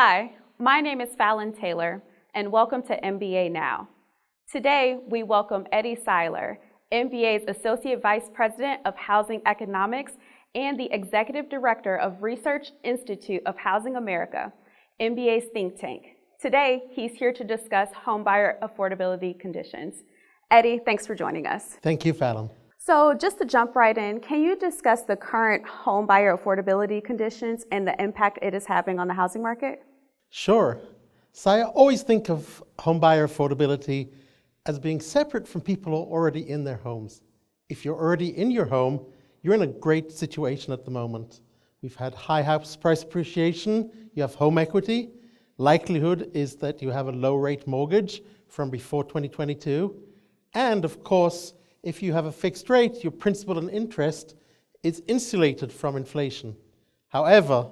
Hi, my name is Falen Taylor, and welcome to MBA Now. Today, we welcome Eddie Seiler, MBA's Associate Vice President of Housing Economics and the Executive Director of Research Institute of Housing America, MBA's think tank. Today, he's here to discuss homebuyer affordability conditions. Eddie, thanks for joining us. Thank you, Falen. So just to jump right in, can you discuss the current homebuyer affordability conditions and the impact it is having on the housing market? Sure. So I always think of homebuyer affordability as being separate from people who are already in their homes. If you're already in your home, you're in a great situation at the moment. We've had high house price appreciation, you have home equity. Likelihood is that you have a low rate mortgage from before 2022. And of course, if you have a fixed rate, your principal and interest is insulated from inflation. However,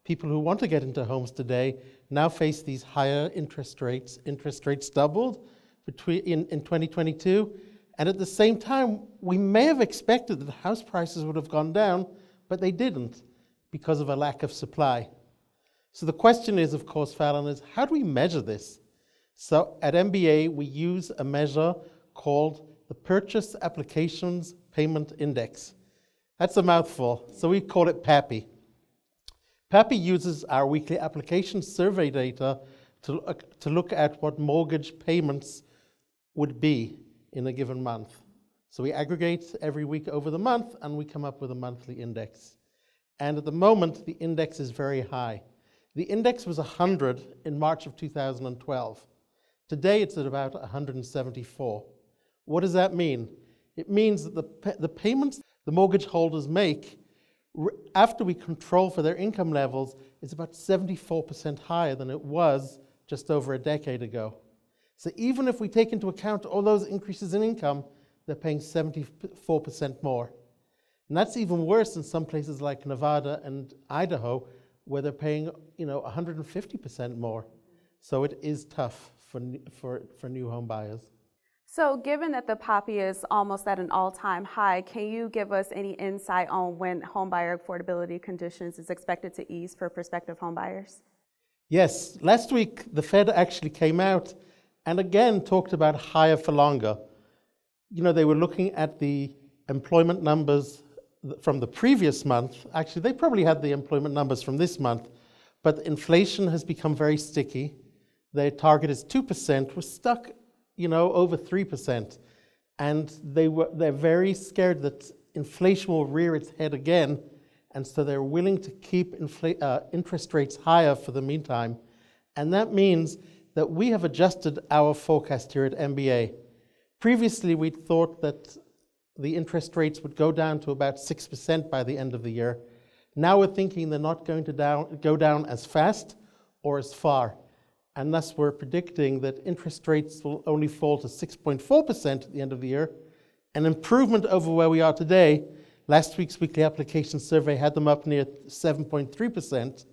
people who want to get into homes today now face these higher interest rates. Interest rates doubled in 2022. And at the same time, we may have expected that house prices would have gone down, but they didn't because of a lack of supply. So the question is, of course, Fallon, is how do we measure this? So at MBA, we use a measure called the Purchase Applications Payment Index. That's a mouthful, so we call it PAPI. PAPI uses our weekly application survey data to look at what mortgage payments would be in a given month. So we aggregate every week over the month and we come up with a monthly index. And at the moment, the index is very high. The index was 100 in March of 2012. Today, it's at about 174. What does that mean? It means that the payments the mortgage holders make after we control for their income levels is about 74% higher than it was just over a decade ago. So even if we take into account all those increases in income, they're paying 74% more. And that's even worse in some places like Nevada and Idaho, where they're paying 150% more. So it is tough for new home buyers. So given that the PAPI is almost at an all-time high, can you give us any insight on when homebuyer affordability conditions is expected to ease for prospective homebuyers? Yes, last week the Fed actually came out and again talked about higher for longer. They were looking at the employment numbers from the previous month. Actually, they probably had the employment numbers from this month, but inflation has become very sticky. Their target is 2%. We're stuck over 3%. And they're very scared that inflation will rear its head again, and so they're willing to keep interest rates higher for the meantime. And that means that we have adjusted our forecast here at MBA. Previously, we thought that the interest rates would go down to about 6% by the end of the year. Now we're thinking they're not going to go down as fast or as far. And thus we're predicting that interest rates will only fall to 6.4% at the end of the year, an improvement over where we are today. Last week's weekly application survey had them up near 7.3%,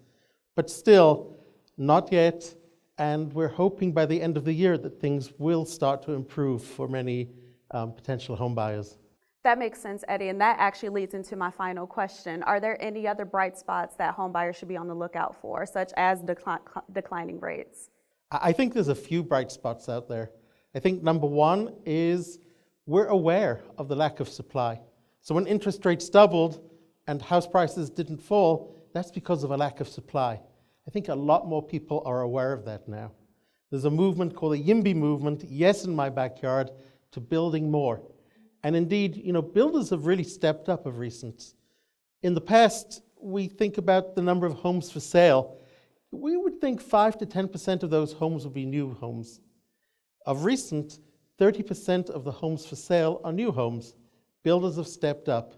but still not yet. And we're hoping by the end of the year that things will start to improve for many potential home buyers. That makes sense, Eddie, and that actually leads into my final question. Are there any other bright spots that home buyers should be on the lookout for, such as declining rates? I think there's a few bright spots out there. I think number one is we're aware of the lack of supply. So when interest rates doubled and house prices didn't fall, that's because of a lack of supply. I think a lot more people are aware of that now. There's a movement called the YIMBY movement, Yes in My Backyard, to building more. And indeed, builders have really stepped up of recent. In the past, we think about the number of homes for sale. We would think 5 to 10% of those homes would be new homes. Of recent, 30% of the homes for sale are new homes. Builders have stepped up.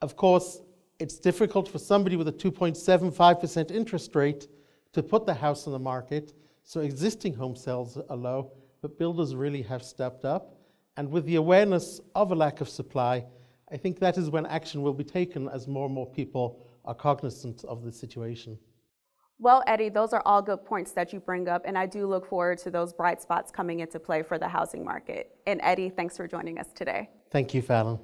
Of course, it's difficult for somebody with a 2.75% interest rate to put the house on the market, so existing home sales are low, but builders really have stepped up. And with the awareness of a lack of supply, I think that is when action will be taken as more and more people are cognizant of the situation. Well, Eddie, those are all good points that you bring up, and I do look forward to those bright spots coming into play for the housing market. And Eddie, thanks for joining us today. Thank you, Fallon.